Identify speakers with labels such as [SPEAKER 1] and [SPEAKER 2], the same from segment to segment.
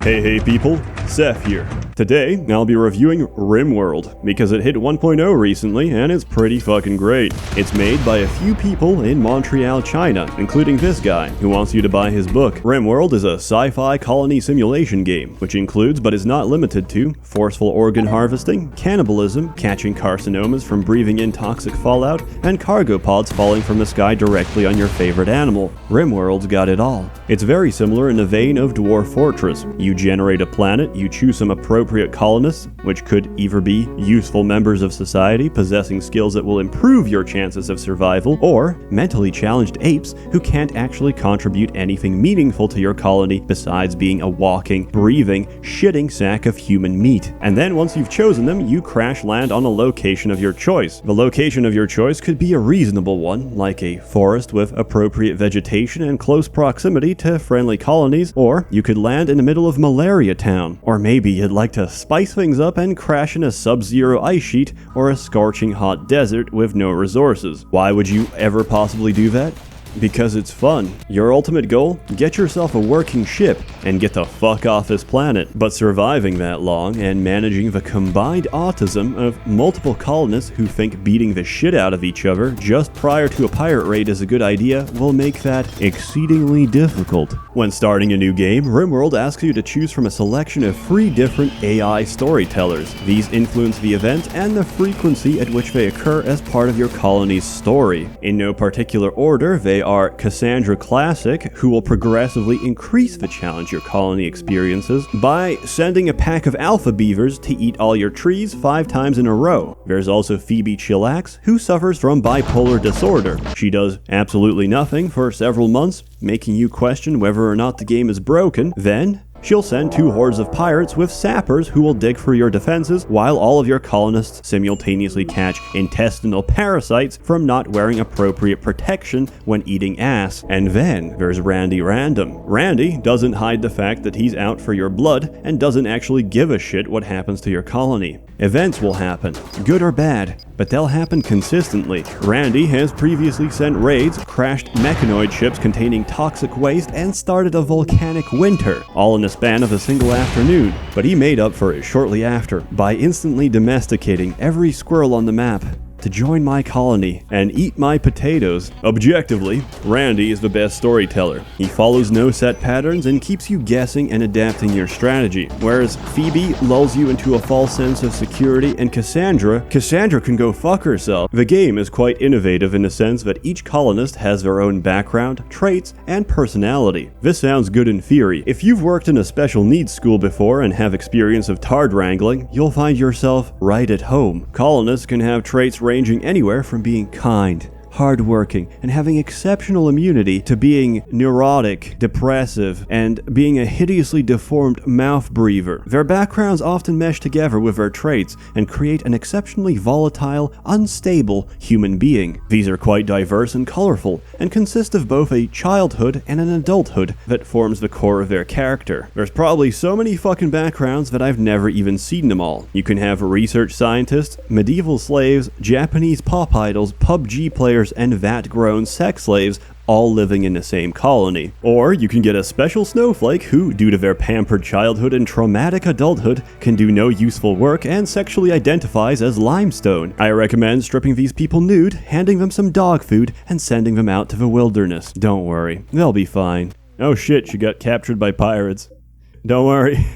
[SPEAKER 1] Hey people, Seth here. Today, I'll be reviewing Rimworld, because it hit 1.0 recently and it's pretty fucking great. It's made by a few people in Montreal, China, including this guy, who wants you to buy his book. Rimworld is a sci-fi colony simulation game, which includes but is not limited to forceful organ harvesting, cannibalism, catching carcinomas from breathing in toxic fallout, and cargo pods falling from the sky directly on your favorite animal. Rimworld's got it all. It's very similar in the vein of Dwarf Fortress. You generate a planet, you choose some appropriate colonists, which could either be useful members of society possessing skills that will improve your chances of survival, or mentally challenged apes who can't actually contribute anything meaningful to your colony besides being a walking, breathing, shitting sack of human meat. And then once you've chosen them, you crash land on a location of your choice. The location of your choice could be a reasonable one, like a forest with appropriate vegetation and close proximity to friendly colonies, or you could land in the middle of Malaria Town, or maybe you'd like to spice things up and crash in a sub-zero ice sheet or a scorching hot desert with no resources. Why would you ever possibly do that? Because it's fun. Your ultimate goal? Get yourself a working ship and get the fuck off this planet. But surviving that long and managing the combined autism of multiple colonists who think beating the shit out of each other just prior to a pirate raid is a good idea will make that exceedingly difficult. When starting a new game, Rimworld asks you to choose from a selection of 3 different AI storytellers. These influence the event and the frequency at which they occur as part of your colony's story. In no particular order, they are Cassandra Classic, who will progressively increase the challenge your colony experiences by sending a pack of alpha beavers to eat all your trees 5 times in a row. There's also Phoebe Chillax, who suffers from bipolar disorder. She does absolutely nothing for several months, making you question whether or not the game is broken. Then she'll send 2 hordes of pirates with sappers who will dig for your defenses while all of your colonists simultaneously catch intestinal parasites from not wearing appropriate protection when eating ass. And then there's Randy Random. Randy doesn't hide the fact that he's out for your blood and doesn't actually give a shit what happens to your colony. Events will happen, good or bad, but they'll happen consistently. Randy has previously sent raids, crashed mechanoid ships containing toxic waste, and started a volcanic winter, all in the span of a single afternoon. But he made up for it shortly after by instantly domesticating every squirrel on the map to join my colony and eat my potatoes. Objectively, Randy is the best storyteller. He follows no set patterns and keeps you guessing and adapting your strategy. Whereas Phoebe lulls you into a false sense of security, and Cassandra can go fuck herself. The game is quite innovative in the sense that each colonist has their own background, traits, and personality. This sounds good in theory. If you've worked in a special needs school before and have experience of tard wrangling, you'll find yourself right at home. Colonists can have traits ranging anywhere from being kind, hardworking, and having exceptional immunity to being neurotic, depressive, and being a hideously deformed mouth breather. Their backgrounds often mesh together with their traits and create an exceptionally volatile, unstable human being. These are quite diverse and colorful, and consist of both a childhood and an adulthood that forms the core of their character. There's probably so many fucking backgrounds that I've never even seen them all. You can have research scientists, medieval slaves, Japanese pop idols, PUBG players, and vat-grown sex slaves all living in the same colony. Or you can get a special snowflake who, due to their pampered childhood and traumatic adulthood, can do no useful work and sexually identifies as limestone. I recommend stripping these people nude, handing them some dog food, and sending them out to the wilderness. Don't worry, they'll be fine. Oh shit, she got captured by pirates. Don't worry.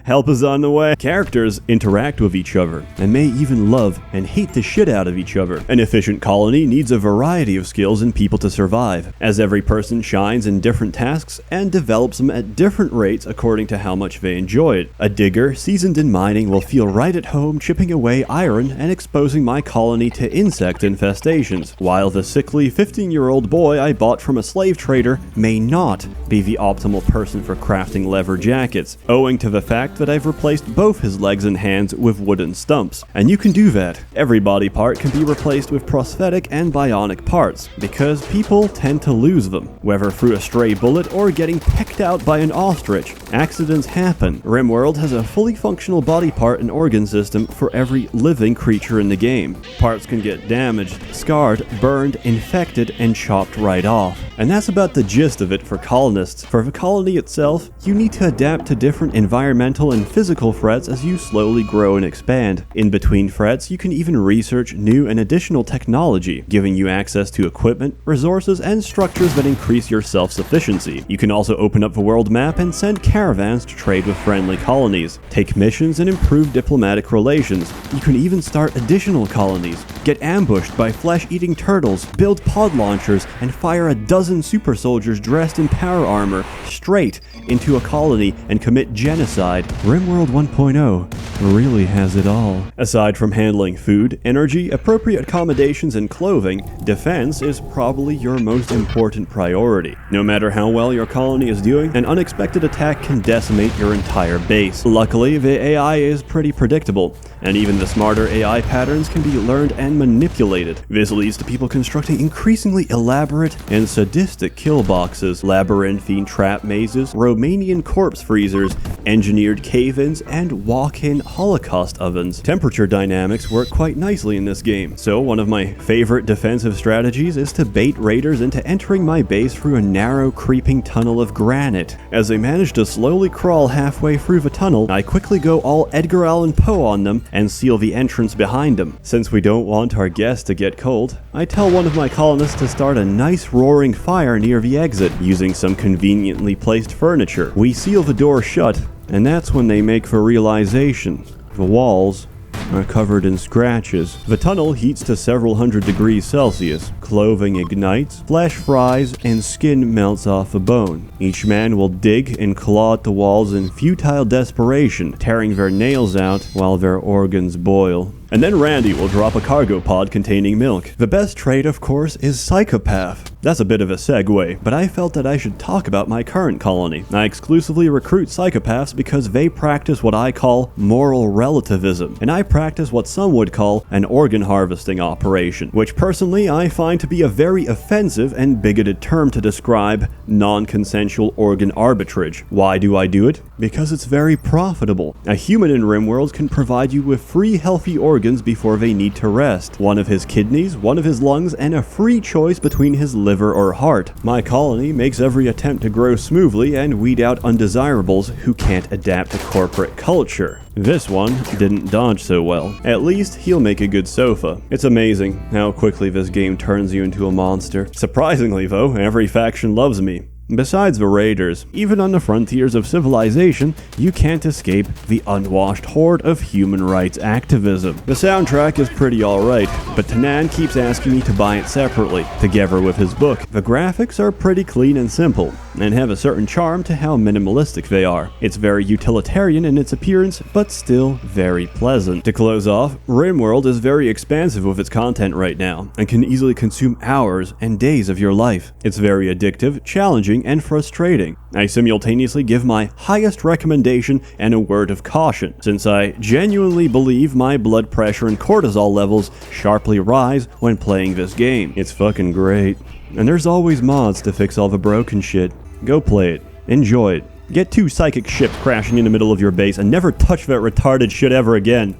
[SPEAKER 1] Help is on the way. Characters interact with each other and may even love and hate the shit out of each other. An efficient colony needs a variety of skills and people to survive, as every person shines in different tasks and develops them at different rates according to how much they enjoy it. A digger seasoned in mining will feel right at home chipping away iron and exposing my colony to insect infestations, while the sickly 15-year-old boy I bought from a slave trader may not be the optimal person for crafting leather jackets, owing to the fact fact that I've replaced both his legs and hands with wooden stumps. And you can do that. Every body part can be replaced with prosthetic and bionic parts, because people tend to lose them, whether through a stray bullet or getting pecked out by an ostrich. Accidents happen. Rimworld has a fully functional body part and organ system for every living creature in the game. Parts can get damaged, scarred, burned, infected, and chopped right off. And that's about the gist of it for colonists. For the colony itself, you need to adapt to different environmental and physical threats as you slowly grow and expand. In between threats, you can even research new and additional technology, giving you access to equipment, resources, and structures that increase your self-sufficiency. You can also open up the world map and send caravans to trade with friendly colonies, take missions, and improve diplomatic relations. You can even start additional colonies, get ambushed by flesh-eating turtles, build pod launchers, and fire a dozen super soldiers dressed in power armor straight into a colony and commit genocide. Rimworld 1.0 really has it all. Aside from handling food, energy, appropriate accommodations, and clothing, defense is probably your most important priority. No matter how well your colony is doing, an unexpected attack can decimate your entire base. Luckily, the AI is pretty predictable, and even the smarter AI patterns can be learned and manipulated. This leads to people constructing increasingly elaborate and sadistic kill boxes, labyrinthine trap mazes, Romanian corpse freezers, engineered cave-ins, and walk-in Holocaust ovens. Temperature dynamics work quite nicely in this game, so one of my favorite defensive strategies is to bait raiders into entering my base through a narrow, creeping tunnel of granite. As they manage to slowly crawl halfway through the tunnel, I quickly go all Edgar Allan Poe on them and seal the entrance behind them. Since we don't want our guests to get cold, I tell one of my colonists to start a nice roaring fire near the exit, using some conveniently placed furniture. We seal the door shut, and that's when they make the realization the walls are covered in scratches. The tunnel heats to several hundred degrees Celsius. Clothing ignites, flesh fries, and skin melts off the bone. Each man will dig and claw at the walls in futile desperation, tearing their nails out while their organs boil. And then Randy will drop a cargo pod containing milk. The best trait, of course, is psychopath. That's a bit of a segue, but I felt that I should talk about my current colony. I exclusively recruit psychopaths because they practice what I call moral relativism, and I practice what some would call an organ harvesting operation, which personally I find to be a very offensive and bigoted term to describe non-consensual organ arbitrage. Why do I do it? Because it's very profitable. A human in Rimworld can provide you with free healthy organs before they need to rest. One of his kidneys, one of his lungs, and a free choice between his liver or heart. My colony makes every attempt to grow smoothly and weed out undesirables who can't adapt to corporate culture. This one didn't dodge so well. At least he'll make a good sofa. It's amazing how quickly this game turns you into a monster. Surprisingly though, every faction loves me. Besides the raiders, even on the frontiers of civilization, you can't escape the unwashed horde of human rights activism. The soundtrack is pretty alright, but Tanan keeps asking me to buy it separately, together with his book. The graphics are pretty clean and simple, and have a certain charm to how minimalistic they are. It's very utilitarian in its appearance, but still very pleasant. To close off, Rimworld is very expansive with its content right now, and can easily consume hours and days of your life. It's very addictive, challenging, and frustrating. I simultaneously give my highest recommendation and a word of caution, since I genuinely believe my blood pressure and cortisol levels sharply rise when playing this game. It's fucking great. And there's always mods to fix all the broken shit. Go play it. Enjoy it. Get 2 psychic ships crashing in the middle of your base and never touch that retarded shit ever again.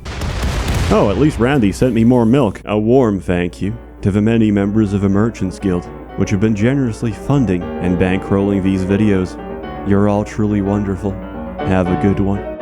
[SPEAKER 1] Oh, at least Randy sent me more milk. A warm thank you to the many members of the Merchants Guild, which have been generously funding and bankrolling these videos. You're all truly wonderful. Have a good one.